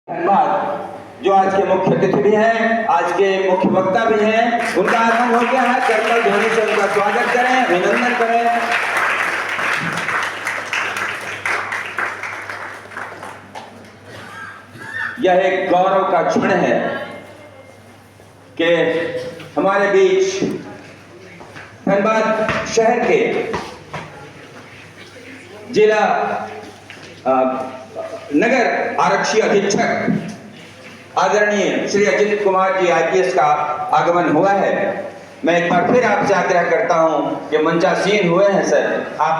धन्यवाद। जो आज के मुख्य अतिथि भी हैं, आज के मुख्य वक्ता भी हैं, उनका आगमन हो गया है। करतल ध्वनि से उनका स्वागत करें, अभिनंदन करें। यह एक गौरव का क्षण है कि हमारे बीच धनबाद शहर के जिला नगर आरक्षी अधीक्षक आदरणीय श्री अजित कुमार जी आईपीएस का आगमन हुआ है। मैं एक बार फिर आपसे आग्रह करता हूं कि मंचासीन हुए हैं सर, आप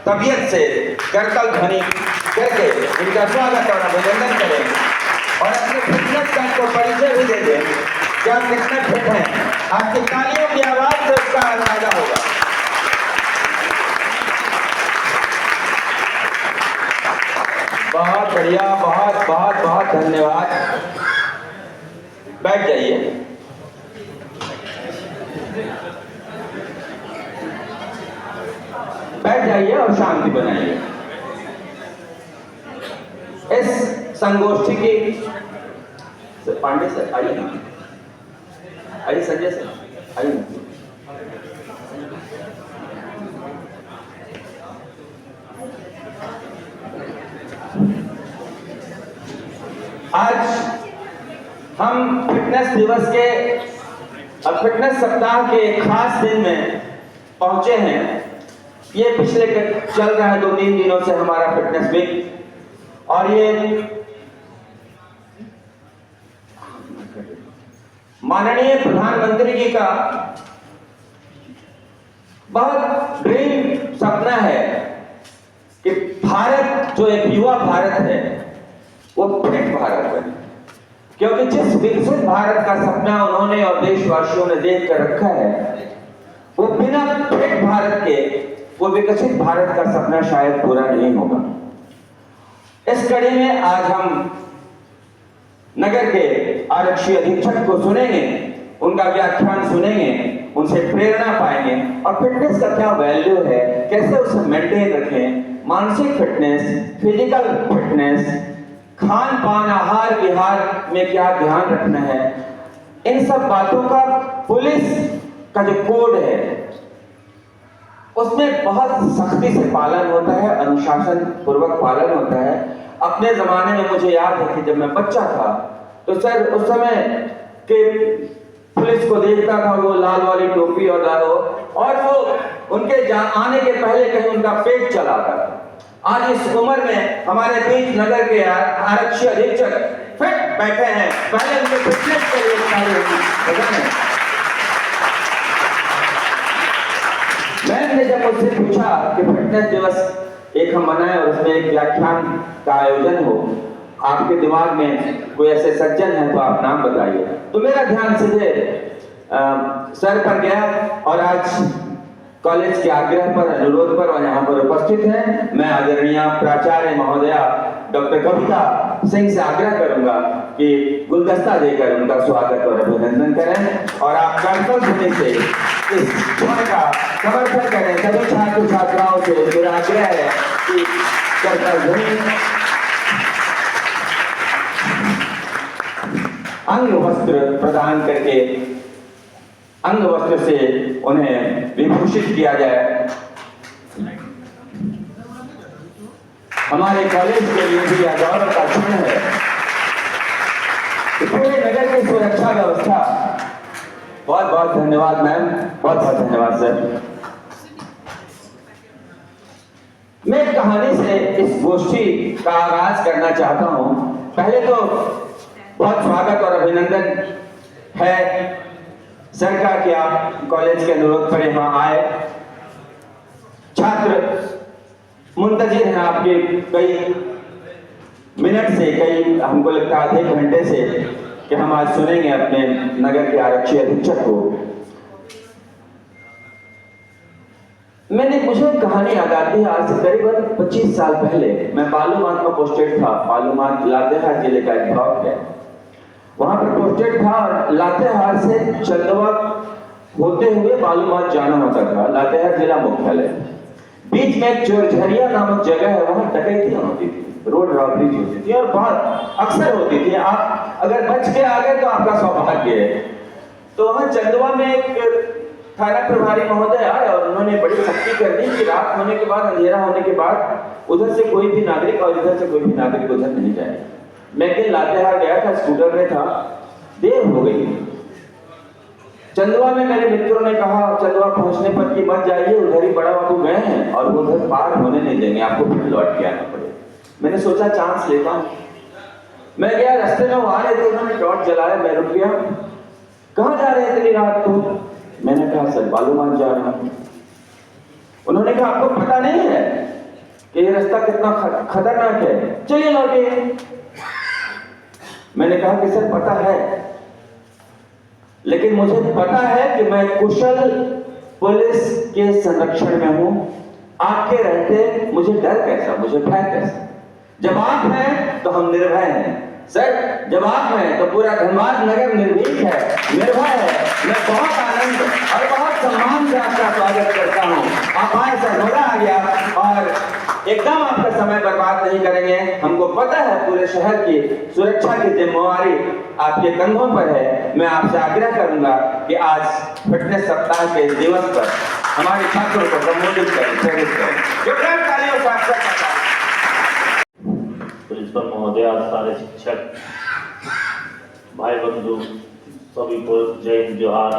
तबीयत से करतल ध्वनि करके इनका स्वागत और अभिनंदन करें और अपने फिटनेस का को परिचय भी दे दें कि आप कितने फिट हैं। आपकी तालियों की आवाज से उसका अंदाजा होगा। बहुत बढ़िया, बहुत बहुत बहुत धन्यवाद। बैठ जाइए। बैठ जाइए और शांति बनाइए। इस संगोष्ठी की पांडे सर आइए ना, आइए संजय सर आइए। आज हम फिटनेस दिवस के और फिटनेस सप्ताह के एक खास दिन में पहुंचे हैं। ये पिछले चल रहा है 2-3 दिनों से हमारा फिटनेस वीक, और ये माननीय प्रधानमंत्री जी का बहुत ड्रीम सपना है कि भारत जो एक युवा भारत है वो फिट भारत बने, क्योंकि जिस विकसित भारत का सपना उन्होंने और देशवासियों ने देख कर रखा है, वो बिना फिट भारत के वो विकसित भारत का सपना शायद पूरा नहीं होगा। इस कड़ी में आज हम नगर के आरक्षी अधीक्षक को सुनेंगे, उनका व्याख्यान सुनेंगे, उनसे प्रेरणा पाएंगे और फिटनेस का क्या वैल्यू है, कैसे उसे मेंटेन रखें, मानसिक फिटनेस, फिजिकल फिटनेस, खान पान आहार विहार में क्या ध्यान रखना है, इन सब बातों का पुलिस का जो कोड है उसमें बहुत सख्ती से पालन होता है, अनुशासन पूर्वक पालन होता है। अपने जमाने में मुझे याद है कि जब मैं बच्चा था तो सर उस समय के पुलिस को देखता था, वो लाल वाली टोपी और वो उनके आने के पहले कहीं उनका पेट चलाता था। आज इस उम्र में हमारे बीच नगर के आरक्षी अधीक्षक फिट बैठे हैं, पहले उनके फिटनेस के लिए मैंने जब मुझसे पूछा कि फिटनेस दिवस एक हम मनाएं और उसमें एक व्याख्यान का आयोजन हो, आपके दिमाग में कोई ऐसे सज्जन हैं तो आप नाम बताइए, तो मेरा ध्यान सीधे सर पर गया और आज कॉलेज के आग्रह पर, अनुरोध पर और यहाँ पर उपस्थित हैं, मैं आदरणीय प्राचार्य महोदया डॉक्टर कविता सिंह से आग्रह करूंगा कि गुलदस्ता देकर उनका स्वागत और अभिनंदन करें और आप करतल ध्वनि से इस धुन का समर्थन करें। सभी छात्र छात्राओं से मेरा आग्रह है कि करतल ध्वनि अंग वस्त्र प्रदान करके अंग वस्त्र से उन्हें विभूषित किया जाए। हमारे कॉलेज के लिए भी यह गौरव का क्षण है कि पूरे नगर की सुरक्षा व्यवस्था। बहुत बहुत धन्यवाद मैम, बहुत बहुत धन्यवाद सर। मैं एक कहानी से इस गोष्ठी का आगाज करना चाहता हूं। पहले तो बहुत स्वागत और अभिनंदन है सर का कि आप कॉलेज के अनुरोध पर यहाँ आए। छात्र मुंतजिर हैं आपके कई मिनट से, कई हमको लगता है आधे घंटे से कि हम आज सुनेंगे अपने नगर के आरक्षी अधीक्षक को। मुझे कहानी याद आती है। आज से करीबन 25 साल पहले मैं बालूमाथ में पोस्टेड था। बालूमाथ लातेहार जिले का एक ब्लॉक है, वहां पर पोस्टेड था और लातेहार से चंदवा होते हुए बालूमाथ जाना होता था, लातेहार जिला मुख्यालय। बीच में एक चोरझरिया नामक जगह है, वहां डकैतियां होती थी। रोड रॉबरीज होती थी और बहुत अक्सर होती थी। आप अगर बच के आ गए तो आपका सौभाग्य है। तो वहां चंदवा में एक थाना प्रभारी महोदय आए और उन्होंने बड़ी सख्ती कर दी कि रात होने के बाद, अंधेरा होने के बाद उधर से कोई भी नागरिक और इधर से कोई भी नागरिक उधर नहीं जाए। मैं एक दिन लातेहार गया था, स्कूटर में था, देर हो गई। चंदवा में मेरे मित्रों ने कहा चंदवा पहुंचने पर कि मत जाइए, उधर ही बड़ा बाबू गए हैं और वो उधर पार होने नहीं देंगे, आपको फिर लौट के आना पड़ेगा। मैंने सोचा चांस लेता हूं। मैं गया, रास्ते में वो आ रहे थे, उन्होंने टॉर्च जलाया, मैं रुक गया। कहां जा रहे हैं इतनी रात को? मैंने कहा सर बालूमाथ जा रहा हूं। उन्होंने कहा आपको पता नहीं है कि ये रास्ता कितना खतरनाक है, चलिए लौटिए। मैंने कहा कि सर पता है, लेकिन मुझे पता है कि मैं कुशल पुलिस के संरक्षण में हूं। आपके रहते मुझे डर कैसा, मुझे भय कैसा? जब आप हैं तो हम निर्भय हैं सर, जब आप हैं तो पूरा धनबाद नगर निर्भीक है, निर्भय है। मैं बहुत आनंद और बहुत सम्मान से आपका स्वागत करता हूं। आप आए सर, मजा आ गया और एकदम आपका समय बर्बाद नहीं करेंगे। हमको पता है पूरे शहर की सुरक्षा की जिम्मेवारी आपके कंधों पर है। मैं आपसे आग्रह करूंगा कि आज फिटनेस सप्ताह के दिवस पर हमारे छात्रों को संबोधित करें, प्रेरित करें। तालियों से आपका प्रिंसिपल महोदय, सारे शिक्षक भाई बंधु सभी को जय हिंद, जोहार।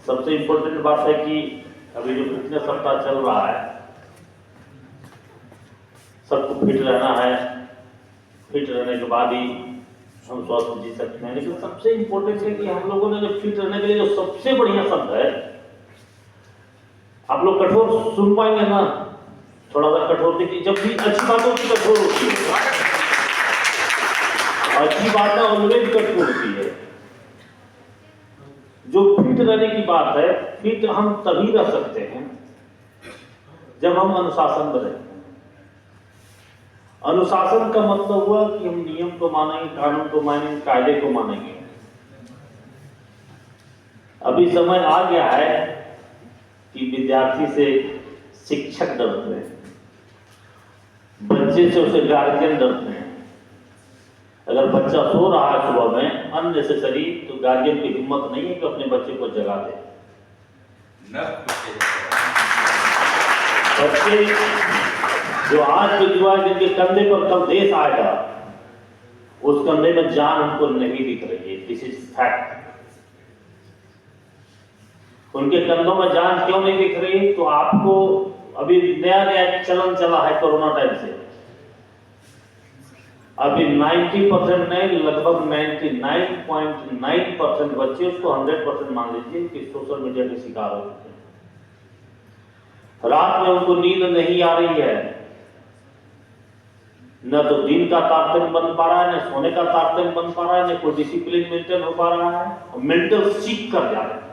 सबसे इम्पोर्टेंट बात है कि अभी जो फिटनेस सप्ताह चल रहा है, सबको फिट रहना है। फिट रहने के बाद ही हम स्वस्थ जी सकते हैं। लेकिन सबसे इम्पोर्टेंट है कि हम लोगों ने जो फिट रहने के लिए जो सबसे बढ़िया शब्द है, आप लोग कठोर सुन पाएंगे ना, थोड़ा सा कठोर देखिए। जब भी अच्छी बात होती है कठोर होती है, अच्छी बात ऑलवेज कठोर होती है। जो फिट रहने की बात है, फिट हम तभी रह सकते हैं जब हम अनुशासन में रहें। अनुशासन का मतलब हुआ कि हम नियम को मानेंगे, कानून को मानेंगे, कायदे को मानेंगे। अभी समय आ गया है कि विद्यार्थी से शिक्षक डरते हैं, बच्चे से उसे गार्जियन डरते हैं। अगर बच्चा सो रहा है सुबह में अननेसेसरी, तो गार्जियन की हिम्मत नहीं है कि अपने बच्चे को जगा दे। बच्चे जो आज के युवा, जिनके कंधे पर कल देश आएगा, उस कंधे में जान हमको नहीं दिख रही है। This is fact. उनके कंधों में जान क्यों नहीं दिख रही? तो आपको अभी नया नया चलन चला है कोरोना टाइम से। अभी 90% नहीं, लगभग 99.9% बच्चे, उसको 100% मान लीजिए कि सोशल मीडिया के शिकार हो चुके हैं। रात में उनको नींद नहीं आ रही है, न तो दिन का तारतम्य बन पा रहा है, न सोने का तारतम्य बन पा रहा है, न कोई डिसिप्लिन मेंटेन हो पा रहा है। मेंटल सीक कर जा रहे हैं।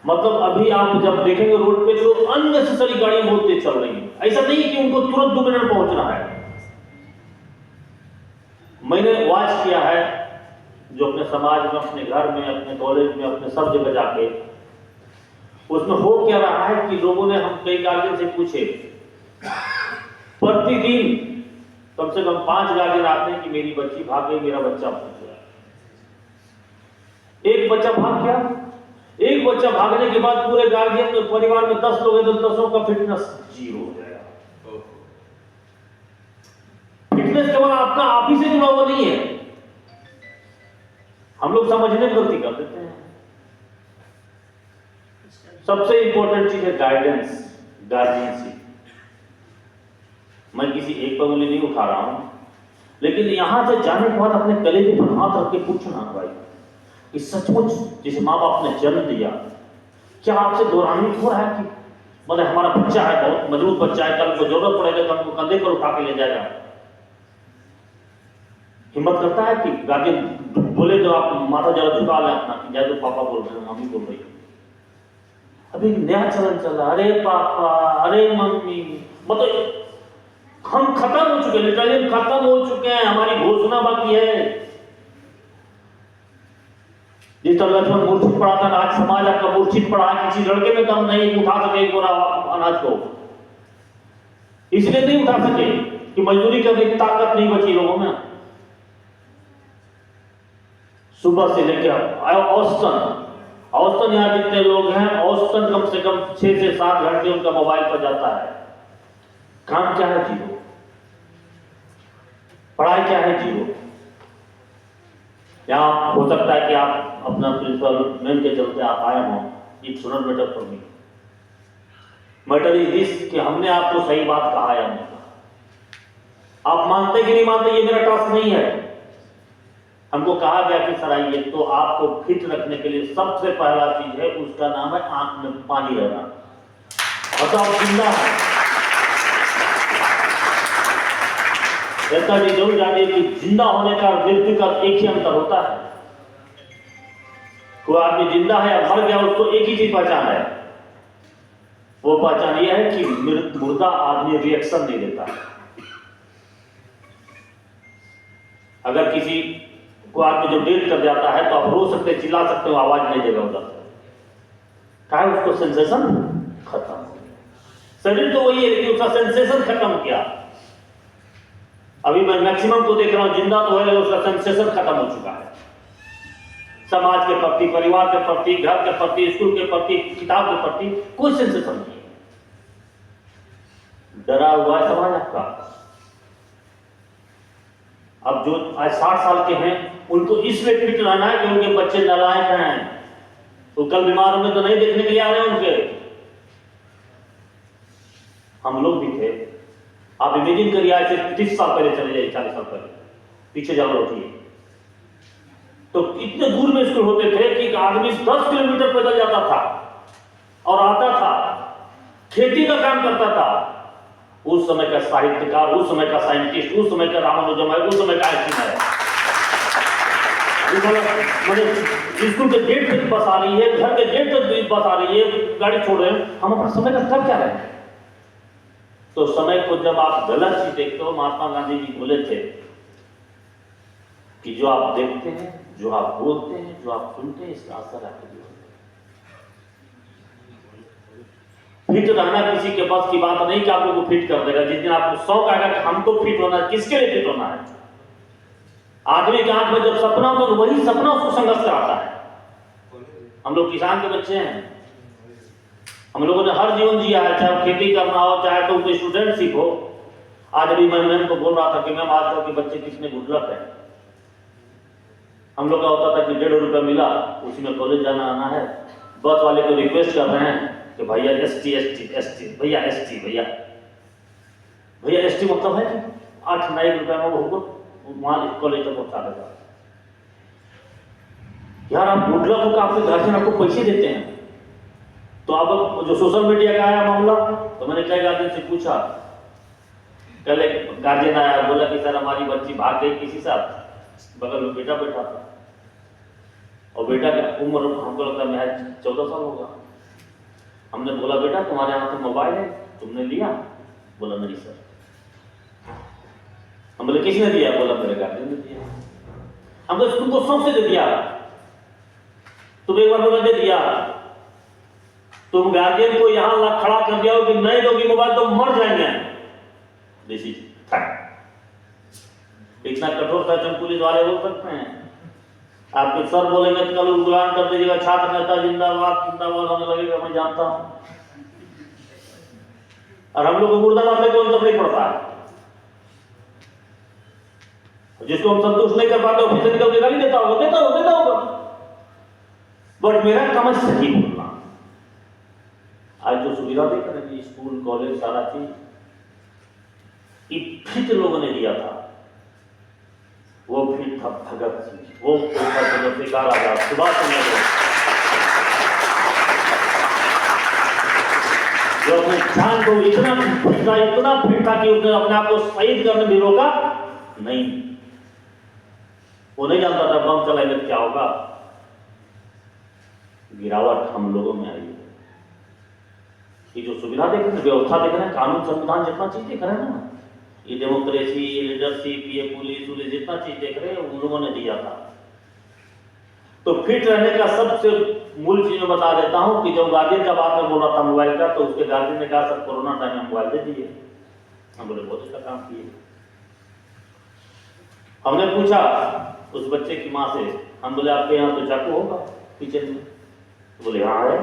मतलब अभी आप जब देखेंगे रोड पे तो अननेसेसरी गाड़ियां बहुत तेज चल रही हैं। ऐसा नहीं कि उनको तुरंत 2 मिनट पहुंचना है। मैंने वॉच किया है, जो अपने समाज में, अपने घर में, अपने कॉलेज में, अपने सब जगह जाके, उसमें हो क्या रहा है कि लोगों ने, हम कई गार्जियन से पूछे, प्रतिदिन कम से कम 5 गार्जियन आते हैं कि मेरी बच्ची भाग गई, मेरा बच्चा भाग गया। एक बच्चा भाग गया, एक बच्चा भागने के बाद पूरे गार्जियन में, परिवार में 10 लोग हैं तो 10 का फिटनेस 0 हो जाएगा। फिटनेस केवल आपका आप ही से जुड़ा हुआ नहीं है। हम लोग समझने में गलती कर देते हैं। सबसे इंपॉर्टेंट चीज है गाइडेंस, गार्जियनशिप। मैं किसी एक पर उंगली नहीं उठा रहा हूं, लेकिन यहां से जाने के बाद अपने कलेजे पर हाथ रख के पूछना भाई कि सचमुच जिस माँ बाप ने जन्म दिया, क्या आपसे दोहरानित हो रहा है कि मतलब हमारा बच्चा है, बहुत मजबूत बच्चा है, कल को जरूरत पड़ेगा तो हमको कंधे पर उठा के ले जाएगा? हिम्मत करता है कि गार्जियन बोले तो आप माथा जरा झुका लें अपना, कि जैसे पापा बोल रहे हैं, मम्मी बोल रही है। अभी नया चलन चल रहा, अरे पापा, अरे मम्मी, मतलब हम खत्म हो चुके हैं, लिटरली खत्म हो चुके हैं। हमारी घोषणा बाकी है। जिस तरह लक्ष्मण मूर्छित पड़ा था, आज समाज आपका मूर्छित पड़ा है। किसी लड़के में दम नहीं उठा सके एक बोरा अनाज को। इसलिए नहीं उठा सके कि मजदूरी करने की ताकत नहीं बची लोगों में। सुबह से लेकर औसतन यहाँ जितने लोग हैं, औसतन कम से कम 6 से 7 घंटे उनका मोबाइल पर जाता है। काम क्या है? जीरो। पढ़ाई क्या है? जीरो। यहाँ हो सकता है कि आप अपना प्रिंसिपल मैम के चलते आप आए हों, it's not matter for me, matter is this कि हमने आपको सही बात कहा या नहीं कहा। आप मानते कि नहीं मानते, ये मेरा टास्क नहीं है। हमको कहा गया कि सर आइए, तो आपको फिट रखने के लिए सबसे पहला चीज है, उसका नाम है आंख में पानी रहना। और तो आप जिंदा है। ऐसा भी जरूर जानिए कि जिंदा होने का और मृत्यु का एक ही अंतर होता है। कोई आदमी जिंदा है या मर गया, उसको एक ही चीज पहचान है, वो पहचान यह है कि मुर्दा आदमी रिएक्शन नहीं देता। अगर किसी को आदमी जो डेट कर जाता है तो आप रो सकते, चिल्ला सकते हो, आवाज नहीं देगा उधर से, क्या है उसको सेंसेशन खत्म। शरीर तो वही है लेकिन उसका सेंसेशन खत्म किया। अभी मैं मैक्सिमम को देख रहा हूं, जिंदा तो है लेकिन उसका सेंसेशन खत्म हो चुका है। समाज के प्रति, परिवार के प्रति, घर के प्रति, स्कूल के प्रति, किताब के प्रति कोई सेंसेशन नहीं है। डरा हुआ है समाज आपका। अब जो आज 60 साल के हैं उनको इसलिए फिट रहना है कि उनके बच्चे नालायक हैं, तो कल बीमार होंगे तो नहीं देखने के लिए आ रहे हैं उनके। हम लोग भी थे। आप इमेजिन करिए, आज से 30 साल पहले चले जाइए, 40 साल पहले पीछे जाओ उठिए, तो इतने दूर में स्कूल होते थे कि आदमी 10 किलोमीटर पैदल जाता था और आता था, खेती का काम करता था। उस समय का साहित्यकार, उस समय का साइंटिस्ट, उस समय का रामानुजम है, उस समय का आइंस्टाइन है। स्कूल के गेट तक बस आ रही है, घर के गेट तक बस आ रही है, गाड़ी छोड़ रहे हैं, हम अपना समय का कर क्या रहे हैं? तो समय को जब आप गलत चीज देखते हो, महात्मा गांधी जी बोले थे कि जो आप देखते हैं, जो आप बोलते हैं, जो आप सुनते हैं, इसका असर आपके जीवन में। फिट रहना किसी के बस की बात नहीं कि आप लोगों को फिट कर देगा। जिस दिन आपको शौक आएगा कि हमको फिट होना है, किसके लिए फिट होना है? आदमी के आंख में जब सपना हो तो वही सपना उसको संघर्ष कराता है। हम लोग किसान के बच्चे हैं, हम लोगों ने हर जीवन जिया है, चाहे खेती करना हो, चाहे तो कोई स्टूडेंटशिप हो। आज अभी मैं मैम को बोल रहा था कि मैम आजकल के बच्चे कितने गुडलक है। हम लोग का होता था कि 1.5 रुपया मिला, उसी में कॉलेज जाना आना है। बस वाले को रिक्वेस्ट कर रहे हैं कि भैया एसटी भैया एसटी भैया एसटी मतलब है कि 8-9 रुपया में वो वहां कॉलेज तक पहुंचा देगा। यार आप गुडलक हो, आपके गार्जियन आपको पैसे देते हैं। तो अब जो सोशल मीडिया का आया मामला, तो मैंने कई गार्जियन से पूछा, कल एक गार्जियन आया, बोला कि सर हमारी बच्ची भाग गई किसी साथ, बगल में बेटा बैठा था और बेटा का उम्र हमको लगता है महज 14 साल होगा। हमने बोला बेटा तुम्हारे हाथ में मोबाइल है, तुमने लिया? बोला नहीं सर। हम बोले किसने दिया? बोला मेरे गार्जियन ने दिया। हम बोले तुमको शौक से दे दिया? तुम एक बार बोला दे दिया, तुम गार्जियन को यहां खड़ा कर दिया हो कि नहीं दोगी मोबाइल तो मर जाएंगे। This is fact. इतना कठोर फैशन पुलिस वाले बोल सकते हैं? आपके सर बोलेंगे तो कल गुलाम कर दीजिएगा, छात्र नेता जिंदाबाद जिंदाबाद होने लगेगा, मैं जानता हूं। और हम लोग को मुर्दाबाद में कोई नहीं पड़ता है। जिसको हम संतुष्ट नहीं कर पाते ऑफिस से निकल के गाली देता होगा। बट मेरा काम है सही बोलना। आज जो सुविधा देख रहे हैं, स्कूल कॉलेज सारा चीज फिट लोगों ने दिया था, वो फिट था भगत सिंह, वो चंद्रशेखर आजाद, सुभाष चंद्र बोस, जो अपने जान को इतना फिट था कि उसने अपने आप को शहीद करने भी रोका नहीं। वो नहीं जानता था बम चलाएंगे तो क्या होगा। गिरावट हम लोगों में आई है। ये जो सुविधा देख रहे हैं, व्यवस्था देख रहे हैं, कानून संविधान जितना चीज देख रहे हैं ना, ये डेमोक्रेसी, ये लीडरशिप, ये पुलिस जितना चीज देख रहे हैं, उन लोगों ने दिया था। तो फिट रहने का सबसे मूल चीज मैं बता देता हूं कि जब गार्जियन का बात में बोल रहा था मोबाइल का, तो उसके गार्जियन ने कहा सर कोरोना टाइम में मोबाइल दे दिए। हम बोले बहुत अच्छा काम किए। हमने पूछा उस बच्चे की माँ से, हम बोले आपके यहाँ तो चाकू होगा किचन में? तो बोले हाँ है।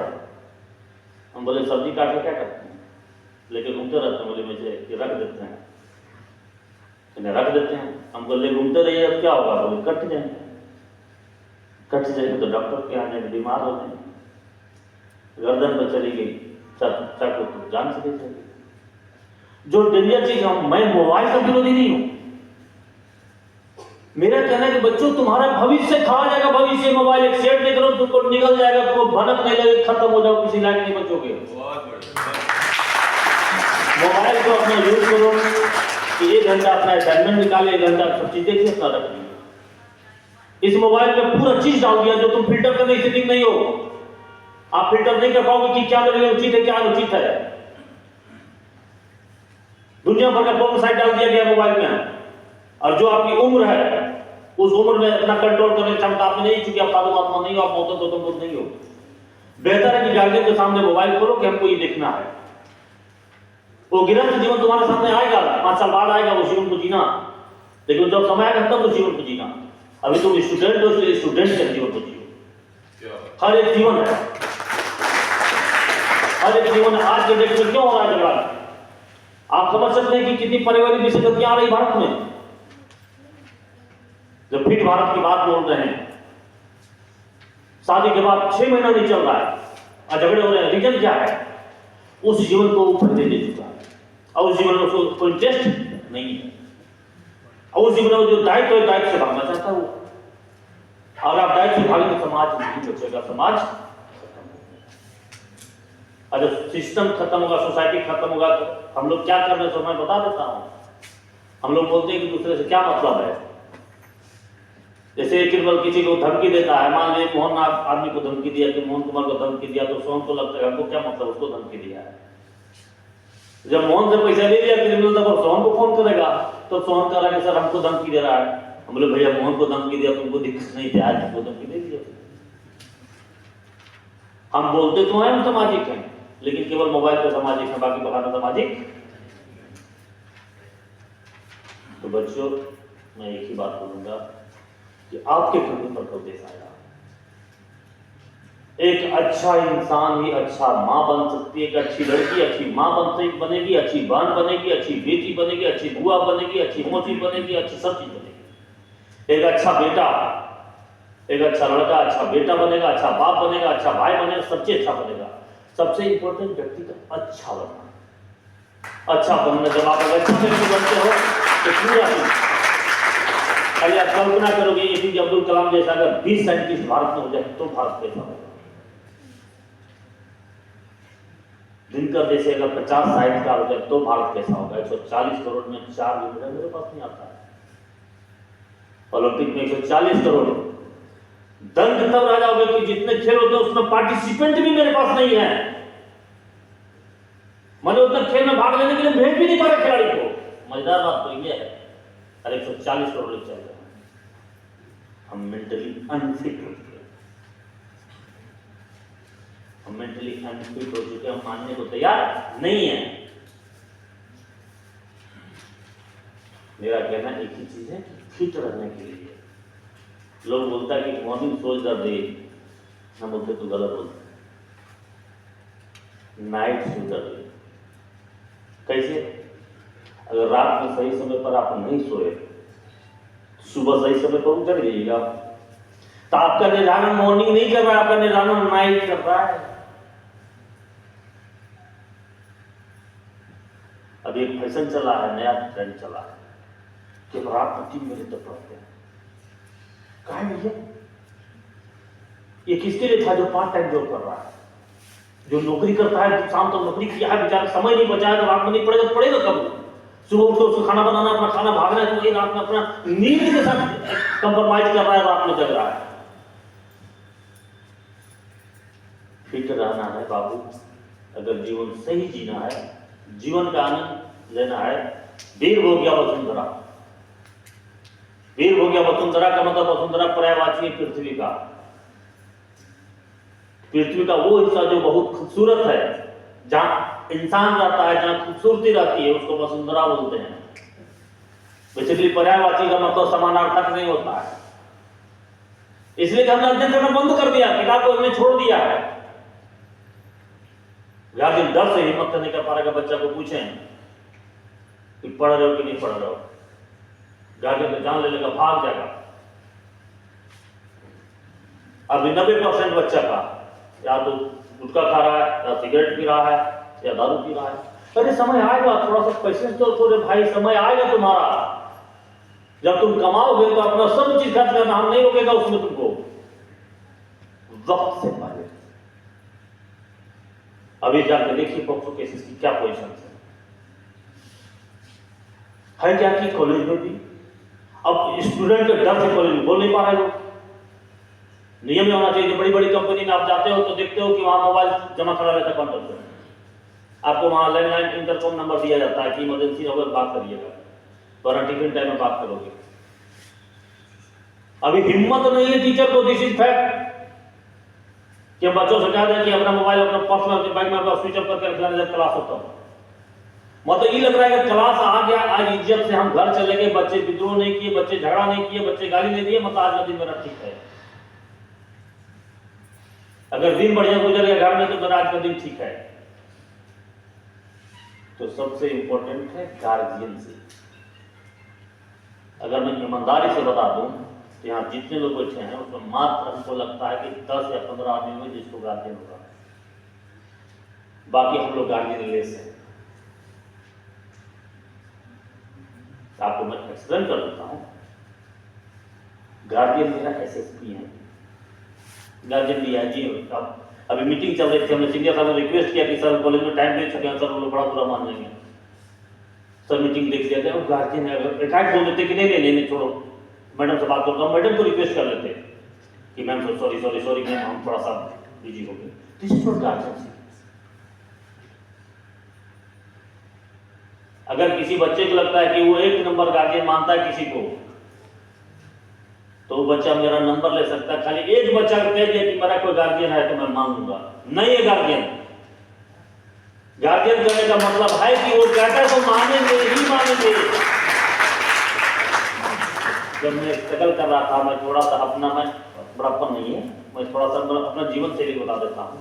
हम बोले सब्जी काट के क्या करते हैं? लेके घूमते रहते हैं। बोले मुझे रख देते हैं, इन्हें रख देते हैं। हम बोले घूमते रहिए अब क्या होगा? बोले कट जाएंगे। कट जाएंगे तो डॉक्टर के आने बीमार हो जाएंगे। गर्दन पर चली गई चाकू तो जान से चली। जो डेंजर चीज हम, मैं मोबाइल का विरोधी नहीं हूं। मेरा कहना है कि बच्चों तुम्हारा भविष्य खा जाएगा। भविष्य मोबाइल एक सेट नहीं करो तुमको निकल जाएगा, तुमको भनक नहीं लगे, खत्म हो जाओ, किसी लायक नहीं बचोगे। मोबाइल को अपना यूज करो कि 1 घंटा अपना असाइनमेंट निकाले, 1 घंटा सब चीज देखिए, अपना रख लीजिए। इस मोबाइल में पूरा चीज डाल दिया जो तुम फिल्टर करने की स्थिति नहीं हो। आप फिल्टर नहीं कर पाओगे कि क्या मेरे लिए उचित है क्या अनुचित है। दुनिया भर का पोर्न साइट डाल दिया गया मोबाइल में, और जो आपकी उम्र है उस उम्र में अपना कंट्रोल करने की क्षमता आप में नहीं, चूंकि आप साधु महात्मा नहीं हो, आप मौत तो नहीं हो। बेहतर है कि गार्जियन के सामने मोबाइल खोलो कि हमको ये देखना है। वो गृहस्थ जीवन तुम्हारे सामने आएगा, 5 साल बाद आएगा, वो जीवन को जीना। लेकिन जब समय आएगा तब उस जीवन को जीना। अभी तुम स्टूडेंट हो, इसलिए स्टूडेंट के जीवन को जियो। हर एक जीवन है, हर एक जीवन है। आज के डेट में क्यों हो रहा है झगड़ा? आप समझ सकते हैं कि कितनी पारिवारिक विषय आ रही भारत में। जब फिट भारत की बात बोल रहे हैं, शादी के बाद 6 महीना नहीं चल रहा है और झगड़े हो रहे हैं, रीजन क्या है? उस जीवन को ऊपर दे चुका है और उस जीवन में उसको कोई इंटरेस्ट नहीं है, और उस जीवन में जो दायित्व है दायित्व से भागना चाहता है वो। और आप दायित्व से भागेंगे तो समाज नहीं बचेगा, समाज और जब सिस्टम खत्म होगा, सोसाइटी खत्म होगा, तो हम लोग क्या कर रहे हैं तो मैं बता देता हूं। हम लोग बोलते हैं कि दूसरे से क्या मतलब है। जैसे एक क्रिमिनल किसी को धमकी देता है, मान लीजिए मोहन आदमी को धमकी दिया कि मोहन कुमार को धमकी दिया, तो सोहन को लगता है हमको क्या मतलब उसको धमकी दिया है। जब मोहन से पैसा ले लिया क्रिमिनल, तब सोहन को फोन करेगा तो सोहन कह रहा है सर हमको धमकी दे रहा है। हम बोले भैया मोहन को धमकी दिया, तुमको दिक्कत नहीं थी, आज हमको धमकी दे दिया। हम बोलते तो हैं हम सामाजिक हैं, लेकिन केवल मोबाइल पे सामाजिक है, बाकी बहाना सामाजिक। तो बच्चों मैं एक ही बात बोलूंगा कि आपके कंधे पर कब देश आएगा। एक अच्छा इंसान ही अच्छा माँ बन सकती है। एक अच्छी लड़की अच्छी माँ बनेगी, अच्छी बहन बनेगी, अच्छी बेटी बनेगी, अच्छी बुआ बनेगी, अच्छी मौसी बनेगी, अच्छी सब चीज बनेगी। एक अच्छा बेटा, एक अच्छा लड़का अच्छा बेटा बनेगा, अच्छा बाप बनेगा, अच्छा भाई बनेगा, सबसे अच्छा बनेगा। सबसे इंपॉर्टेंट व्यक्ति का अच्छा बनना। अच्छा बनना, जब आप अच्छा व्यक्ति बनते हो तो पूरा पहले आप कल्पना करोगे एपीजे अब्दुल कलाम जैसा अगर 20 साइंटिस्ट भारत में हो जाए तो भारत कैसा होगा। दिनकर जैसे अगर 50 साहित्यकार हो जाए तो भारत कैसा होगा। 140 करोड़ में 4 लीडर मेरे पास नहीं आता है। ओलंपिक में 140 करोड़, दंग तब रह जाओगे कि जितने खेल होते हैं उसमें पार्टिसिपेंट भी मेरे पास नहीं है। मैंने उतना खेल में भाग लेने के लिए भेज भी नहीं पा रहा खिलाड़ी को। मजेदार बात तो ये है, अरे 140 करोड़ चल रहे हैं, हम मेंटली अनफिट हो चुके हैं। हम मेंटली अनफिट हो चुके हैं, हम मानने को तैयार नहीं है। मेरा कहना एक ही चीज है कि फिट रहने के लिए लोग बोलता है कि मॉर्निंग सोच द डे, हम बोलते तो गलत बोलते, नाइट सो द डे। कैसे? अगर रात में सही समय पर आप नहीं सोए, सुबह सही समय पर उठ जाइएगा, तो आपका निर्धारण मॉर्निंग नहीं कर रहा है, आपका निर्धारण नाइट कर रहा है। अब एक फैशन चला है, नया ट्रेंड चला है कि रात में 3 बजे तक पढ़ते हैं। कहा है भैया, ये किसके लिए था जो पार्ट टाइम जॉब कर रहा है, जो नौकरी करता है, शाम तक नौकरी किया है, बेचारा समय नहीं बचा है, तो रात में नहीं पड़ेगा तो पड़ेगा कब? सुबह उठ के उसको खाना बनाना, अपना खाना भागना है, तो ये रात में अपना नींद के साथ कंप्रोमाइज कर रहा है, रात में जग रहा है। फिट रहना है बाबू, अगर जीवन सही जीना है, जीवन का आनंद लेना है। वीर हो गया वसुंधरा। वीर हो गया वसुंधरा का मतलब वसुंधरा पर्यायवाची है पृथ्वी का। पृथ्वी का वो हिस्सा जो बहुत खूबसूरत है, जहां इंसान रहता है, जहाँ खूबसूरती रहती है, उसको वसुंधरा बोलते हैं। बेसिकली पर्यायवाची का मतलब समानार्थक नहीं होता है, इसलिए हमने अध्ययन करना बंद कर दिया, किताब को हमने छोड़ दिया है। गार्जियन डर से हिम्मत नहीं कर पा रहा, बच्चा को पूछें कि पढ़ रहे हो कि नहीं पढ़ रहे हो, गार्जियन को जान ले लेगा, भाग जाएगा। अभी 90% बच्चा का या तो गुटखा खा रहा है, या सिगरेट पी रहा है, या दारू पी रहा है। अरे समय आएगा, थोड़ा सा पेशेंस तो थोड़े भाई, समय आएगा तुम्हारा, जब तुम कमाओगे तो अपना सब चीज खर्च करना, हम नहीं रोकेगा उसमें तुमको, वक्त से पहले। अभी जाकर देखिए पॉक्सो केसेस की क्या पोजीशन है क्या कि कॉलेज में भी अब स्टूडेंट के डर से कॉलेज में बोल नहीं पा रहे लोग। नियम में होना चाहिए, बड़ी बड़ी कंपनी में आप जाते हो तो देखते हो कि वहां मोबाइल जमा करा रहता है काउंटर पर, आपको वहां लैंडलाइन इंटरकॉम नंबर दिया जाता है कि इमरजेंसी होगा बात करिएगा, वरना टिफिन टाइम में बात करोगे। अभी हिम्मत नहीं है टीचर को, दिस इज फैक्ट, कि बच्चों से कह दें कि अपना मोबाइल अपना पर्सनल बैग में स्विच ऑफ करके रखना जब क्लास होता हो। मतलब ये लग रहा है कि क्लास आ गया, आज इज्जत से हम घर चले गए, बच्चे विद्रोह नहीं किए, बच्चे झगड़ा नहीं किए, बच्चे गाली नहीं दिए, मतलब आज का दिन मेरा ठीक है। अगर दिन बढ़िया गुजर गया घर में तो मेरा आज का दिन ठीक है। तो सबसे इंपॉर्टेंट है गार्जियन से। अगर मैं ईमानदारी से बता दूं तो यहाँ जितने लोग बैठे हैं उसमें मात्र हमको लगता है कि 10 या 15 आदमी में जिसको गार्जियन होगा, बाकी हम लोग गार्जियन लेस हैं। आपको मैं एक्सप्लेन कर देता हूँ। गार्जियन मेरा एसएसपी है, गार्जियन डीआईजी है। अभी मीटिंग चल रही थी, हमने सीनियर साहब ने रिक्वेस्ट किया कि सर कॉलेज में टाइम दे चुके हैं, सर वो लोग बड़ा बुरा मान लेंगे, सर मीटिंग देख लिया जाए। वो गार्जियन है, अगर एकाएक बोल देते कि नहीं छोड़ो, मैडम से बात करता हूँ, मैडम को रिक्वेस्ट कर लेते कि मैम सॉरी मैम, हम थोड़ा सा बिजी हो गए। This is not guardian. अगर किसी बच्चे को लगता है कि वो एक नंबर गार्जियन मानता है किसी को, तो वो बच्चा मेरा नंबर ले सकता है। खाली एक बच्चा कह दिया कि मेरा कोई गार्जियन है तो मैं मान लूंगा, नहीं है गार्जियन। गार्जियन करने का मतलब है कि वो कहता है तो मानेंगे ही मानेंगे। जब मैं स्ट्रगल कर रहा था, मैं थोड़ा सा अपना, मैं बड़ापन नहीं है, मैं थोड़ा सा अपना जीवन शैली बता देता हूँ।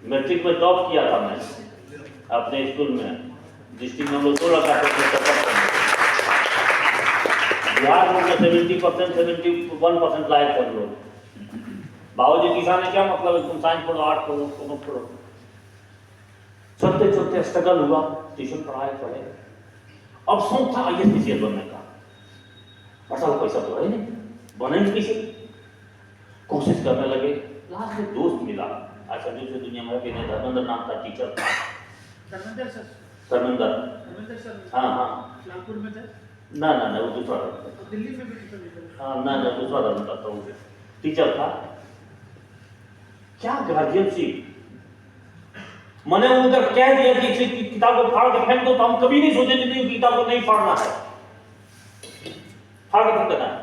मैट्रिक में टॉप किया था मैं अपने स्कूल में, डिस्ट्रिक्ट में हम लोग 16 का बिहार बोर्ड में 70% 71% लाए थे हम लोग। बाबूजी किसान है, क्या मतलब तुम साइंस पढ़ो, आर्ट पढ़ो, कॉमर्स पढ़ो। चलते चलते स्ट्रगल हुआ, ट्यूशन पढ़े। अब शौक था आईएएस पीसीएस बनने का, बसा वो पैसा तो है नहीं, बनेंगे किसी, कोशिश करने लगे। लास्ट में दोस्त मिला, अच्छा दूसरी दुनिया में भी, धर्मेंद्र नाम था, टीचर था। धर्मेंद्र सर, हाँ लालपुर में थे ना वो दूसरा था, दिल्ली में भी। हाँ ना दूसरा धर्मेंद्र था, वो टीचर था। क्या गार्जियनशिप, मैंने उधर कह दिया कि किताब को फाड़ के फेंक दो, तो हम कभी नहीं सोचे कि किताब को नहीं फाड़ना है, फाड़ के फेंक देना है।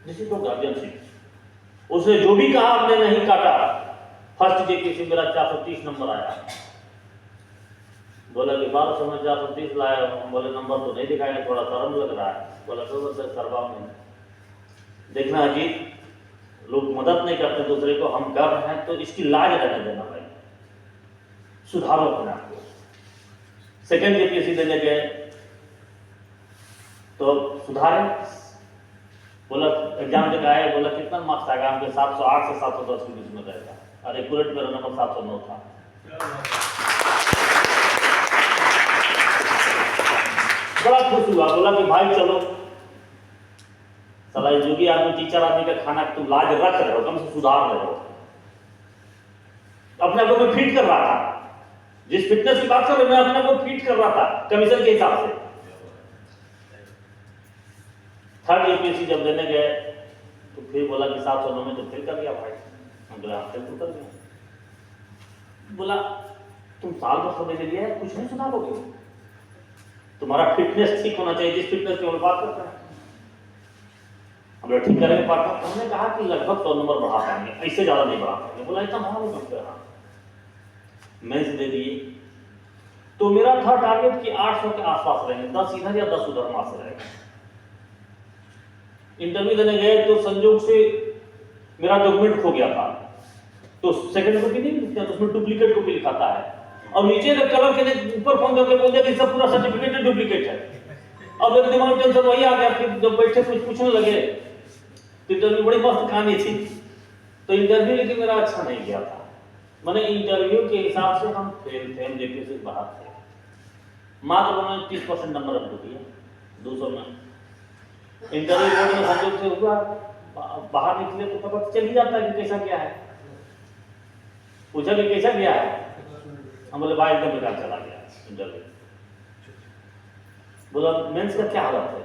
This is guardianship. उसने जो भी कहा हमने नहीं काटा। फर्स्ट डे से मेरा 430 नंबर आया। बोला कि 1200 में 430 लाया। बोले नंबर तो नहीं दिखाएंगे, थोड़ा शर्म लग रहा है। बोला तो सर करवा में देखना अजीत, लोग मदद नहीं करते दूसरे को, हम कर रहे हैं तो इसकी लाज रहने देना भाई, सुधारो अपने आप को। सेकेंड जेपीएससी देने गए तो सुधारे। बोला एग्जाम देकर आए, बोला कितना मार्क्स आएगा? हमके 708 से 710 के बीच में रहेगा। और एक्यूरेट मेरा नंबर 709 था। बड़ा खुश हुआ, बोला कि भाई चलो, साला जोगी आदमी, टीचर आदमी का खाना तुम लाज रख रहे हो, कम से सुधार रहे हो। अपने आप को फिट कर रहा था, जिस फिटनेस की बात कर रहे, मैं अपने को फिट कर रहा था कमीशन के हिसाब से। थर्ड यूपीएससी जब देने गए तो फिर बोला कि 709 में तो फेल कर दिया भाई। हम बोला फेल तो कर दिया। बोला तुम साल भर समय ले लिया है, कुछ नहीं सुधारोगे, तुम्हारा फिटनेस ठीक होना चाहिए, जिस फिटनेस की हम बात करते हैं। हम लोग ठीक करेंगे पार्टनर। तो हमने कहा कि लगभग 100 नंबर बढ़ा पाएंगे, इससे ज़्यादा नहीं बढ़ा पाएंगे। बोला इतना बढ़ा नहीं सकते। हाँ, मेंस दे दिए तो मेरा था टारगेट कि 800 के आसपास रहेंगे, 10 इधर या 10 उधर मार्क्स रहेगा। इंटरव्यू देने गए तो संयोग से मेरा डॉक्यूमेंट खो गया था, तो सेकंड कॉपी नहीं लिखते हैं, तो उसमें डुप्लीकेट कॉपी लिखाता है, और नीचे का कलर के ऊपर फोन करके बोल दिया कि सब पूरा सर्टिफिकेट डुप्लीकेट है। अब मेरे दिमाग में टेंशन वही आ गया कि जब बैठे कुछ पूछने लगे तो इंटरव्यू बड़ी मस्त कहानी थी। तो इंटरव्यू लेकिन मेरा अच्छा नहीं गया था, मैंने इंटरव्यू के हिसाब से हम फेल थे, हम जेपी से बाहर थे। मात्र उन्होंने 30% नंबर हमको दिया 200 में। इंटरव्यू बोर्ड में संयोग से हुआ, बाहर निकले तो पता चल ही जाता है कि कैसा क्या है। पूछा कि कैसा क्या है, हम बोले भाई एकदम बेकार चला गया इंटरव्यू। बोला मेंस का क्या हालत है,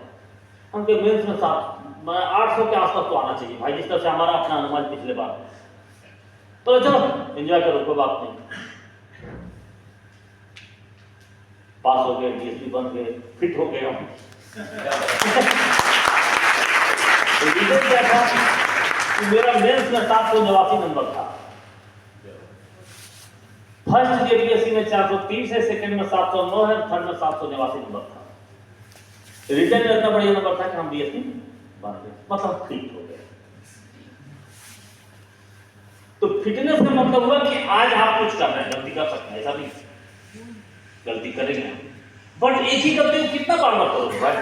हम कहे मेंस में 800 के आसपास तो आना चाहिए भाई, जिस तरह से हमारा अपना अनुमान पिछले बार। तो चलो एंजॉय करो, कोई बात नहीं। पास हो गए, डीएसपी बन गए, फिट हो गए हम। तो रीजन क्या था कि मेरा मेंस में 789 नंबर था, फर्स्ट जेपीएससी में 430 है, सेकंड में 709 है, थर्ड में 789 नंबर था। रिटर्न में इतना बढ़िया नंबर था कि हम डीएसपी बन गए, मतलब फिट हो गए। तो फिटनेस का मतलब हुआ कि आज आप कुछ कर रहे हैं, गलती कर सकते हैं, ऐसा नहीं गलती करेंगे, बट एक ही गलती को कितना बार मत करो भाई।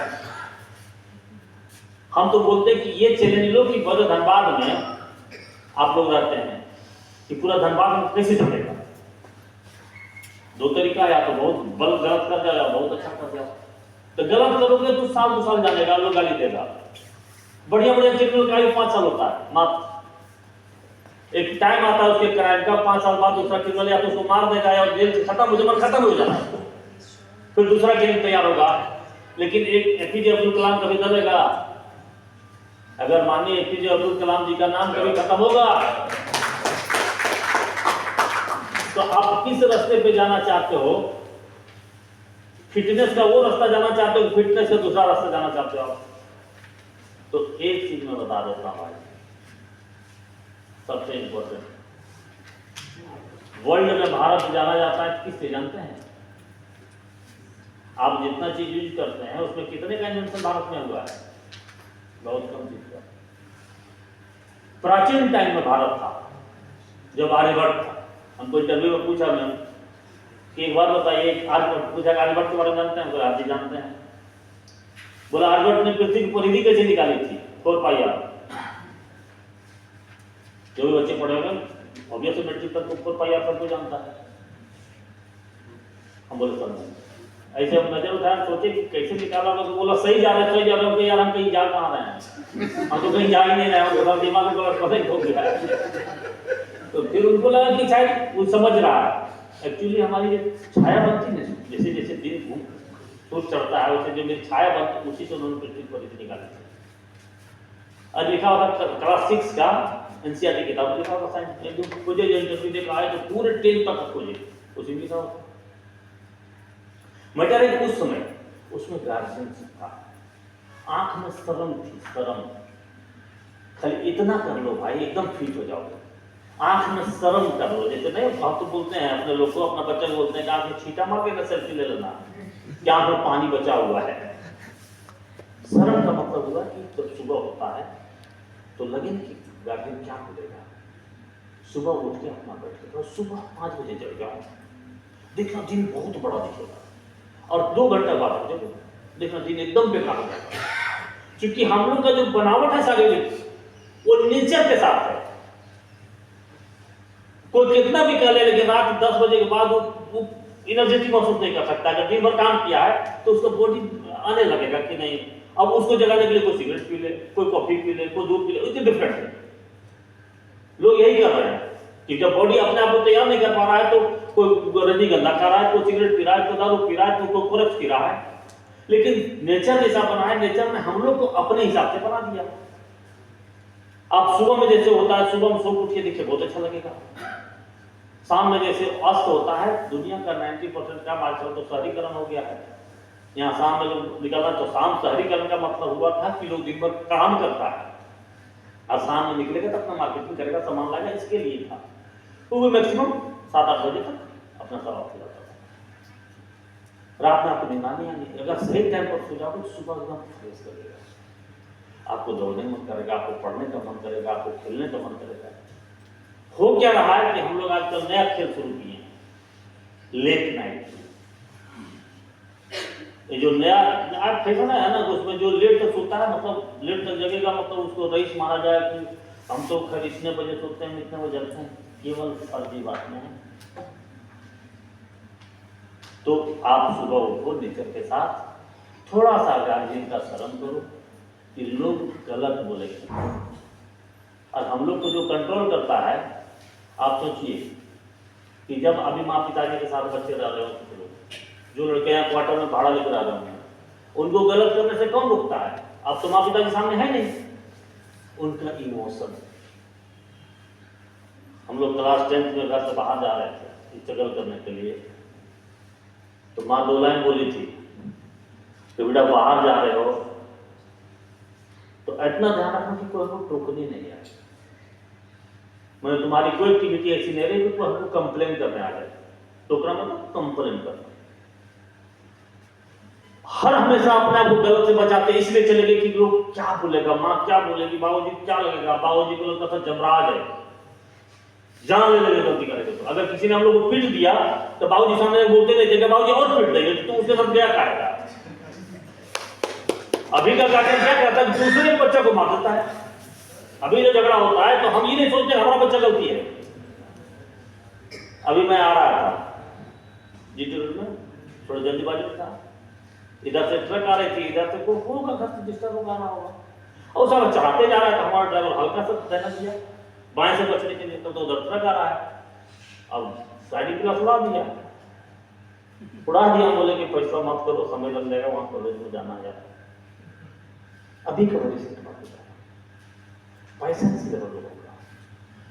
हम तो बोलते हैं कि ये चैलेंज लो कि बड़े धनबाद में आप लोग रहते हैं कि पूरा धनबाद में कैसे चलेगा। 2 तरीका है, या तो बहुत गलत कर जाए या बहुत अच्छा कर जाए। तो गलत करोगे तो 2 साल जानेगा, लोग गाली देगा। बढ़िया बढ़िया क्रिमिनल का आयु 5 साल होता है मात्र, एक टाइम आता है उसके क्राइम का, 5 साल बाद दूसरा क्रिमिनल या तो उसको मार देगा या जेल से खत्म हो जाना, फिर दूसरा केस तैयार होगा। लेकिन एक एपीजे अब्दुल कलाम कभी दबेगा, अगर मानिए एपीजे अब्दुल कलाम जी का नाम कभी खत्म होगा तो आप किस रास्ते पे जाना चाहते हो? फिटनेस का वो रास्ता जाना चाहते हो, फिटनेस का दूसरा रास्ता जाना चाहते हो? तो एक चीज मैं बता देता हूं, सबसे इंपॉर्टेंट, वर्ल्ड में भारत जाना जाता है किससे जानते हैं? आप जितना चीज यूज करते हैं उसमें कितने का इन्वेंशन भारत में हुआ है? बहुत कम चीज का। प्राचीन टाइम में भारत था, जब आर्यभट्ट था, हमको इंटरव्यू में पूछा मैंने कि एक बार बताइए, आर्यभट्ट पूछा आर्यभट्ट के बारे में जानते हैं? बोला आप जी जानते हैं। बोला आर्यभट्ट ने पृथ्वी की परिधि कैसे निकाली थी? 4 पाई आर। जो भी बच्चे पढ़े हुए ऑब्वियसली मैट्रिक तक 4 पाई आर सबको जानता है। हम बोले सर ऐसे हम नजर उठाए, सोचे कि कैसे निकाला, तो बोला सही जा रहे हो यार, हम कहीं जा कहाँ रहे हैं, हम तो कहीं जा ही नहीं रहे हैं, दिमाग में पता ही हो गया है। तो फिर उनको लगा कि शायद वो समझ रहा है। एक्चुअली हमारी जो छाया बनती है, जैसे जैसे दिन सूर्य चढ़ता है वैसे जो मेरी छाया बनती, उसी से उन्होंने पृथ्वी पर निकाली थी। और लिखा हुआ था क्लास 6 का एनसीईआरटी किताब लिखा हुआ साइंस, खोजे जो इंटरव्यू देखा है तो पूरे 10 तक खोजे, उसी में लिखा हुआ। मगर एक उस समय उसमें गार्जियन था, आंख में शर्म थी, शर्म, खाली इतना कर लो भाई एकदम फिट हो जाओगे, आंख में शर्म कर लो। जैसे नहीं आप तो बोलते हैं अपने लोग को, अपना बच्चा को बोलते हैं कि आंख में छींटा मार के सेल्फी ले लेना, क्या आंख में पानी बचा हुआ है। शर्म का मतलब हुआ कि जब सुबह होता है तो लगे कि गार्जियन क्या बोलेगा, सुबह उठ के अपना बैठ के सुबह 5 बजे जग जाओ, देखना दिन बहुत बड़ा दिखेगा, और 2 घंटे बाद देखना दिन एकदम बेकार हो जाएगा। क्योंकि हम लोग का जो बनावट है शारीरिक वो नेचर के साथ है। कोई कितना भी कर ले लेकिन रात 10 बजे के बाद वो एनर्जेटिक महसूस नहीं कर सकता। अगर दिन भर काम किया है तो उसका बॉडी आने लगेगा कि नहीं, अब उसको जगाने के लिए कोई सिगरेट पी ले, कोई कॉफी पी ले, कोई दूध पी ले, इतनी डिफरेंट है। लोग यही कर रहे हैं कि जब बॉडी अपने आप को तैयार नहीं कर पा रहा है तो कोई रजनीगंधा खा रहा है, कोई सिगरेट पी रहा है, कोई दारू पी रहा है, कोई कोरस पी रहा है। लेकिन नेचर जैसा बना है, नेचर ने हम लोग को अपने हिसाब से बना दिया। आप सुबह में जैसे होता है, सुबह में सो उठ के देखिए बहुत अच्छा लगेगा, शाम में जैसे अस्त होता है, दुनिया का 90% का आजकल तो शहरीकरण हो गया है। यहाँ शाम में जब निकलना तो शाम शहरीकरण का मतलब हुआ था कि लोग दिन भर काम करता है, और शाम में निकलेगा तो अपना मार्केटिंग करेगा, सामान लाएगा, इसके लिए था। तो वो मैक्सिमम 7-8 बजे तक अपना सब ऑफ हो जाता था। रात में आपको नींद नहीं आनी, अगर सही टाइम पर सो जाओ तो सुबह एकदम फ्रेश करेगा, आपको दौड़ने मन करेगा, आपको पढ़ने का मन करेगा, आपको खेलने का मन करेगा। हो क्या रहा है कि हम लोग आजकल नया खेल शुरू किए हैं, लेट नाइट। ये जो नया आज फैशन है ना, उसमें जो लेट तक सोता है, मतलब लेट तक जगेगा, मतलब उसको रईस माना जाए कि हम तो खैर इतने बजे सोते हैं, इतने बजे जगते हैं, केवल फर्जी बात में है। तो आप सुबह उठो नेचर के साथ, थोड़ा सा गार्जियन का शर्म करो कि लोग गलत बोलेंगे। और हम लोग को जो कंट्रोल करता है, आप सोचिए कि जब अभी माँ पिताजी के साथ बच्चे रह रहे हो, जो लड़के यहाँ क्वार्टर में भाड़ा लेकर आ रहे हैं, उनको गलत करने से कौन रोकता है? अब तो माँ पिता के सामने है नहीं, उनका इमोशन। हम लोग क्लास 10th में घर से बाहर जा रहे थे स्ट्रगल करने के लिए, तो माँ 2 लाइन बोली थी कि बेटा बाहर जा रहे हो तो इतना ध्यान रखना कि कोई हमको टोकने नहीं आए। मैंने तुम्हारी कोई एक्टिविटी ऐसी नहीं रही कि कोई हमको कंप्लेन करने आ जाए। टोकना मतलब कंप्लेन करना। हर हमेशा अपने आप को गलत से बचाते इसलिए चले गए कि लोग क्या बोलेगा, माँ क्या बोलेगी, बाबूजी क्या लगेगा। बाबूजी को लगता था जमराज है, जान ले लगे गलती करेगा तो। अगर किसी ने हम लोग को पीट दिया तो बाबूजी सामने बोलते नहीं थे, बाबूजी और पीट देंगे, तो उसके साथ क्या करेगा। अभी का गार्जियन क्या कहता है, दूसरे बच्चे को मार देता है। अभी जो झगड़ा होता है तो हम ये नहीं सोचते हमारा बच्चा गलती है। अभी मैं आ रहा था जीटी रोड में, थोड़ा जल्दीबाजी में था, इधर से ट्रक आ रही थी, इधर से कोई होगा घर से डिस्टर्ब होगा ना होगा, और सारा चढ़ाते जा रहा है। तो हमारा ड्राइवर हल्का सा देना दिया बाएं से बचने के लिए, तो उधर ट्रक आ रहा है, अब साइड ग्लास उड़ा दिया। बोले कि पैसा मत करो, समय लग जाएगा, वहां कॉलेज में जाना है। अभी का वजह से पैसा नहीं लेवल होगा।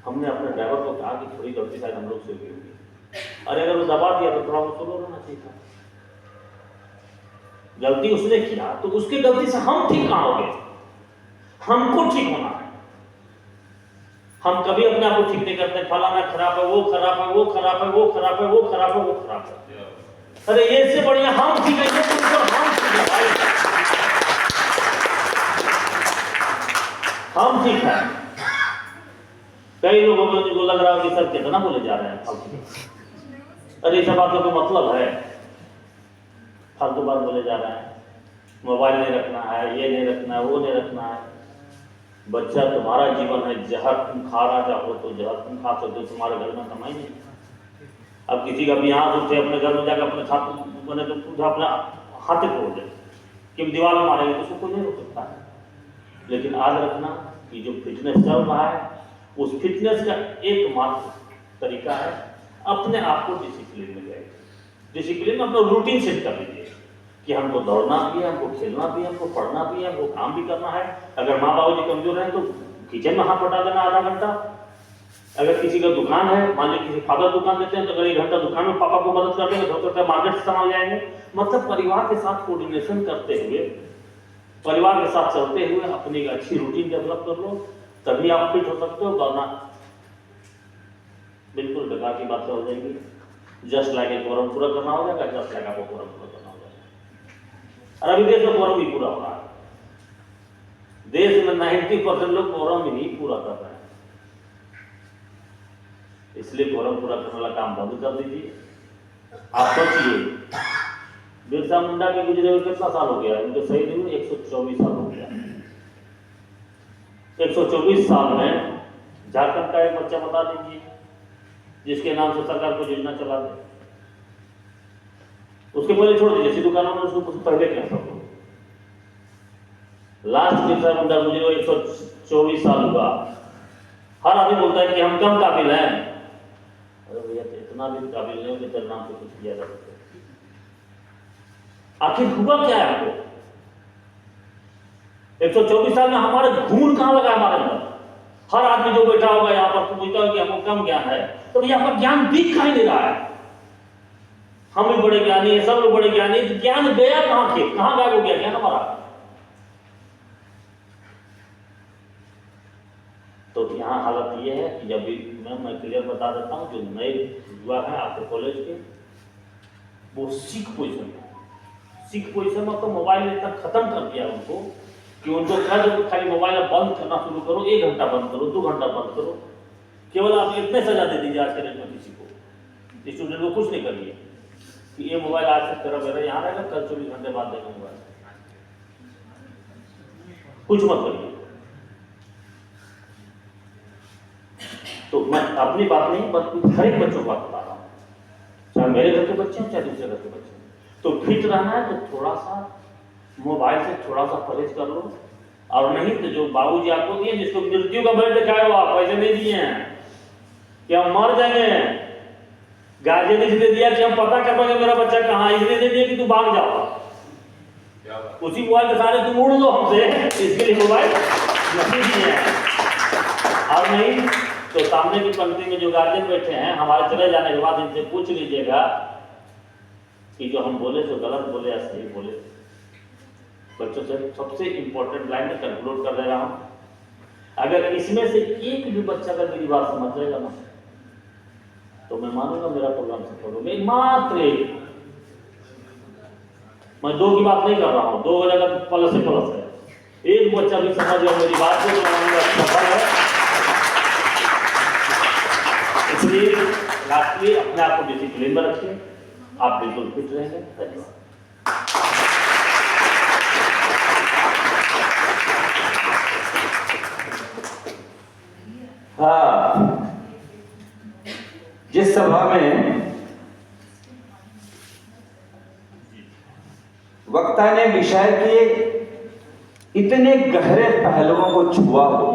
हमने अपने ड्राइवर को कहा कि थोड़ी गलती शायद हम लोग से हुई होगी, अरे अगर वो दबा दिया तो थोड़ा वो स्लो रहना चाहिए था। गलती उसने किया तो उसकी गलती से हम ठीक कहां हो गए? हमको ठीक होना है। हम कभी अपने आप को ठीक नहीं करते, फलाना खराब है, वो खराब है, वो खराब है, वो खराब है, वो खराब है, वो खराब है। अरे ये से बढ़िया हम ठीक है, हम ठीक है। कई लोगों को लग रहा है कि सर कितना बोले जा रहे हैं, अरे सब बातों का मतलब है, फालतू बात बोले जा रहे हैं। मोबाइल नहीं रखना है, ये नहीं रखना है, वो नहीं रखना है। बच्चा तुम्हारा जीवन है, जहर तुम खा रहा चाहो तो जहर तुम खा सकते हो, तुम्हारे घर में कमाई नहीं। अब किसी का भी हाथ उठे अपने घर में जाकर अपने छात्र बने तो अपना हाथ तोड़ दे कि दीवार में मारेंगे तो उसको कोई नहीं रोक सकता है। लेकिन आज रखना कि जो फिटनेस चल रहा है, उस फिटनेस का एकमात्र तरीका है अपने आप को डिसिप्लिन में जाए। डिसिप्लिन में अपना रूटीन सेट कर लीजिए कि हमको दौड़ना भी है, हमको खेलना भी है, हमको पढ़ना भी है, हमको काम भी करना है। अगर माँ बाबू जी कमजोर हैं तो किचन में हाथ बटा देना आधा घंटा। अगर किसी का दुकान है, मान लीजिए किसी फादर दुकान देते हैं तो अगर 1 घंटा दुकान में पापा को मदद कर देंगे, हो सकता है मार्केट से सामान ले आएंगे। मतलब परिवार के साथ कोऑर्डिनेशन करते हुए, परिवार के साथ चलते हुए अपनी अच्छी रूटीन डेवलप कर लो, तभी आप फिट हो सकते हो। वरना बिल्कुल बेकार की बात हो जाएगी। जस्ट लाइक एक कोरम पूरा करना हो जाएगा, जस्ट लाइक आपको कोरम पूरा करना हो जाएगा। और अभी देश में कोरम भी पूरा हो रहा है। देश में 90% लोग कोरम ही पूरा कर रहे हैं। इसलिए कोरम पूरा करने वाला काम बंद कर दीजिए। आप सोचिए, बिरसा मुंडा के गुजरे हुए कितना साल हो गया? उनके सही नहीं, 124 साल हो गया। 124 साल में झारखंड का एक बच्चा बता दीजिए जिसके नाम से सरकार को योजना चला दे। उसके पहले छोड़ दीजिए, सिद्धू कानून उसको कुछ पहले क्या सब लास्ट बिरसा मुंडा गुजरे हुए 124 साल हुआ। हर आदमी बोलता है कि हम कम काबिल हैं। अरे भैया इतना भी काबिल नहीं हो कि तेरे नाम से कुछ किया जा सके। आखिर हुआ क्या है आपको? 124 साल में हमारे खून कहां लगा हमारे अंदर? हर आदमी जो बैठा होगा यहाँ पर पूछता है कि हमको कम ज्ञान है, तो भैया आपका ज्ञान दिख कहीं नहीं रहा है। हम भी बड़े ज्ञानी है, सब लोग बड़े ज्ञानी है, ज्ञान गया कहां थे? कहां गायब हो गया ज्ञान हमारा? हालत ये है कि जब भी मैं क्लियर बता देता हूँ, जो नए युवा हैं आपके कॉलेज के, वो सिख पोजीशन में तो मोबाइल इतना खत्म कर दिया उनको कि उनको कहा जो खाली मोबाइल बंद करना शुरू करो, 1 घंटा बंद करो, 2 घंटा बंद करो, केवल आप इतने सजा दे दीजिए आज के डेट में किसी को, स्टूडेंट को कुछ नहीं करिए कि ये मोबाइल आज से तेरा मेरा यहाँ रहेगा, कल 24 घंटे बाद देगा मोबाइल, कुछ मत करिए। तो मैं अपनी बात नहीं, बस हर एक बच्चों को बात बता रहा हूँ, चाहे मेरे घर के बच्चे हैं चाहे दूसरे घर के बच्चे हैं। तो फिट रहना है तो थोड़ा सा मोबाइल से थोड़ा सा परहेज कर लो, और नहीं तो जो बाबूजी आपको दिए, जिसको मृत्यु का भय दिखाए हो, आप पैसे नहीं दिए हैं कि हम मर जाएंगे, गार्जियन इसलिए दिया कि हम पता कर पाएंगे मेरा बच्चा कहाँ, इसलिए दे दिया कि तू भाग जाओ, उसी मोबाइल के सारे तुम उड़ लो हमसे, इसके लिए मोबाइल नहीं दिए हैं। और नहीं तो सामने की पंक्ति में जो गार्जियन बैठे हैं, हमारे चले जाने के बाद इनसे पूछ लीजिएगा कि जो हम बोले तो गलत बोले या सही बोले। बच्चों से सबसे इंपॉर्टेंट लाइन में कंक्लूड कर दे रहा हूं, अगर इसमें से एक भी बच्चा अगर मेरी बात समझ जाएगा ना, तो मैं मानूंगा मेरा प्रोग्राम सफल हो गया। मात्र एक, मैं 2 की बात नहीं कर रहा हूं, 2 अगर प्लस से प्लस है, एक बच्चा भी समझ गया मेरी बात को, तो मैं मानूंगा सफल है। इसलिए लास्टली अपने आप को डिसिप्लिन में रखिए, आप बिल्कुल फिट रहेंगे। धन्यवाद। हाँ, जिस सभा में वक्ता ने विषय के इतने गहरे पहलुओं को छुआ हो,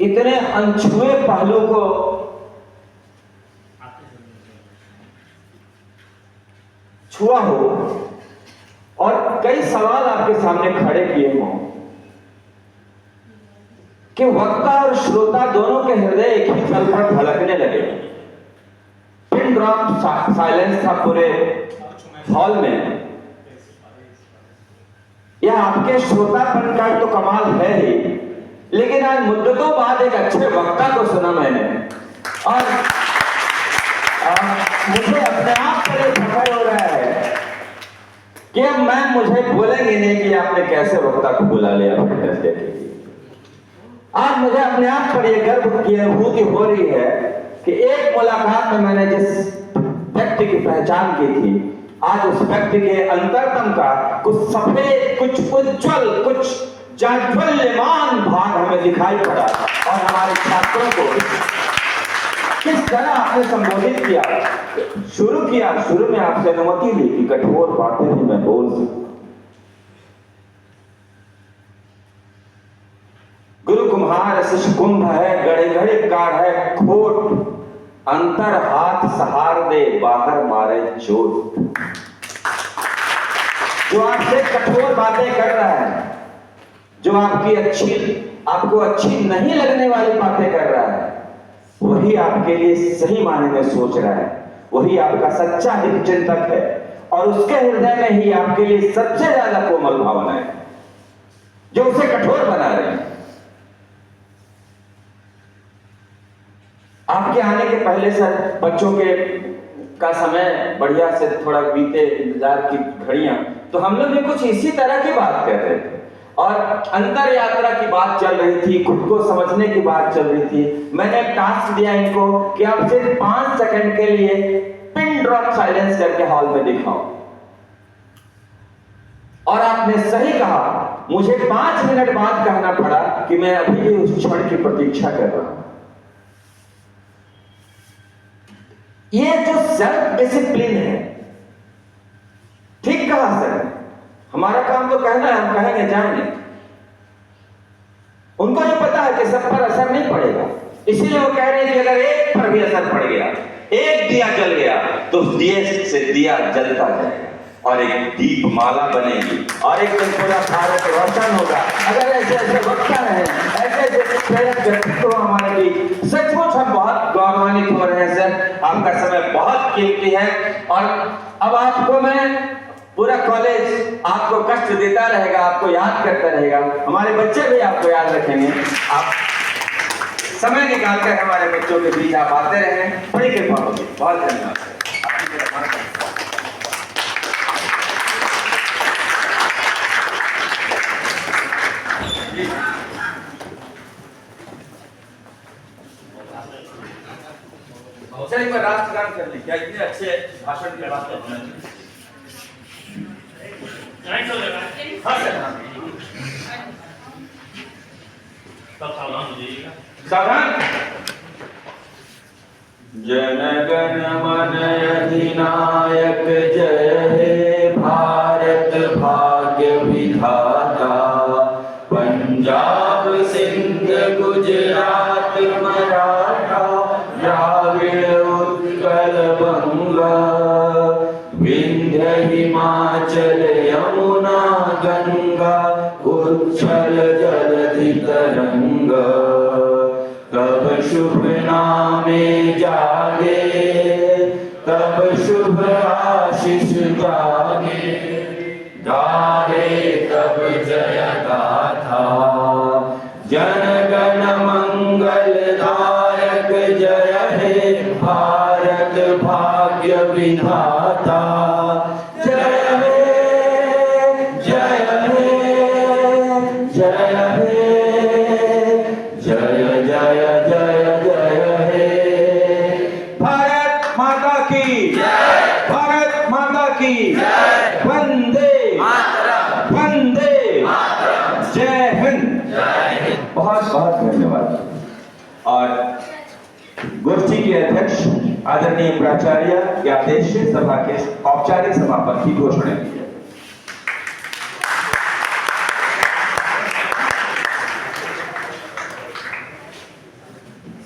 इतने अनछुए पहलू को छुआ हो, और कई सवाल आपके सामने खड़े किए हों कि वक्ता और श्रोता दोनों के हृदय एक ही पल पर धड़कने लगे। पिन ड्रॉप साइलेंस था पूरे हॉल में। यह आपके श्रोतापन का तो कमाल है ही, लेकिन आज मुद्दतों बाद एक अच्छे वक्ता को सुना मैंने, और मुझे अपने आप पर एक फख्र हो रहा है कि अब मैम मुझे बोलेंगे नहीं कि आपने कैसे वक्ता को बुला लिया फिटनेस डे के लिए। आज मुझे अपने आप पर यह गर्व की अनुभूति हो रही है कि एक मुलाकात में मैंने जिस व्यक्ति की पहचान की थी, आज उस व्यक्ति के अंतरतम का कुछ सफेद, कुछ उज्जवल, कुछ जाज्वल्यमान भाग हमें दिखाई पड़ा, और हमारे छात्रों को किस तरह आपने संबोधित किया, शुरू में आपसे अनुमति ली कि कठोर बातें भी मैं बोल सकूं। गुरु कुम्हार शिष्य कुंभ है, गड़े गड़े कार है खोट, अंतर हाथ सहार दे बाहर मारे चोट। जो आपसे कठोर बातें कर रहा है, जो आपको अच्छी नहीं लगने वाली बातें कर रहा है, वही आपके लिए सही मायने में सोच रहा है, वही आपका सच्चा हित चिंतक है, और उसके हृदय में ही आपके लिए सबसे ज्यादा कोमल भावना है जो उसे कठोर बना रहे हैं। आपके आने के पहले सर बच्चों के का समय बढ़िया से थोड़ा बीते, इंतजार की घड़ियां, तो हम लोग भी कुछ इसी तरह की बात कर रहे थे, और अंतर यात्रा की बात चल रही थी, खुद को समझने की बात चल रही थी। मैंने एक टास्क दिया इनको कि आप सिर्फ 5 सेकंड के लिए पिन ड्रॉप साइलेंस करके हॉल में दिखाओ, और आपने सही कहा, मुझे 5 मिनट बाद कहना पड़ा कि मैं अभी भी उस क्षण की प्रतीक्षा कर रहा हूं। ये जो सेल्फ डिसिप्लिन है, ठीक कहा सर, हमारा काम तो कहना है, हम कहेंगे जाएंगे। उनको ये पता है कि सब पर असर नहीं पड़ेगा, इसीलिए वो कह रहे हैं कि अगर एक पर भी असर पड़ गया, एक दिया जल गया, तो उस दिए से दिया जलता जाएगा, और एक दीप माला बनेगी, और एक दिन पूरा भारत रोशन होगा। अगर ऐसे ऐसे वक्ता रहे, ऐसे ऐसे प्रेरक व्यक्तित्व हमारे बीच, सचमुच हम बहुत गौरवान्वित हो रहे हैं सर। आपका समय बहुत कीमती है, और अब आपको मैं पूरा कॉलेज आपको कष्ट देता रहेगा, आपको याद करता रहेगा, हमारे बच्चे भी आपको याद रखेंगे। आप समय निकालकर हमारे बच्चों के बीच आप आते रहें, बड़ी कृपा होगी। बहुत धन्यवाद। सर एक बार राष्ट्रगान कर ली क्या? इतने अच्छे भाषण के बाद हाँ सर, सब सावधान हो जाइएगा। सावधान। जन गण मन अधिनायक जय हे भारत भाग्य विधाता, पंजाब सिंध गुजरात मराठा द्राविड़ उत्कल बंगा, विंध्य हिमाचल यमुना गंगा उच्छल जलधि तरंगा, तब शुभ नामे जागे तब शुभ आशीष जागे, गाहे तब जय गाथा, जन गण मंगल दायक जय हे भारत भाग्य विधाता, जय हे जय हे जय हे जय जय जय जय हे। भारत माता की जय, भारत माता की जय, वंदे मातरम, वंदे मातरम, जय हिंद, जय हिंद। बहुत बहुत धन्यवाद। और गोष्ठी के अध्यक्ष आदरणीय प्राचार्य के आदेश से सभा के औपचारिक समापन की घोषणा की है।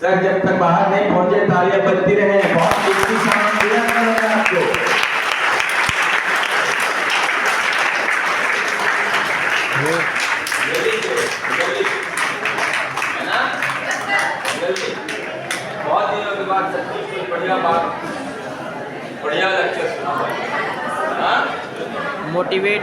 सर जब तक बाहर नहीं पहुंचे तालियां बजती रहे, बहुत कीमती सामान दिया मैंने आपको। है ना? बहुत दिनों के बाद सच्ची कोई बढ़िया बात, बढ़िया लेक्चर सुना। मोटिवेट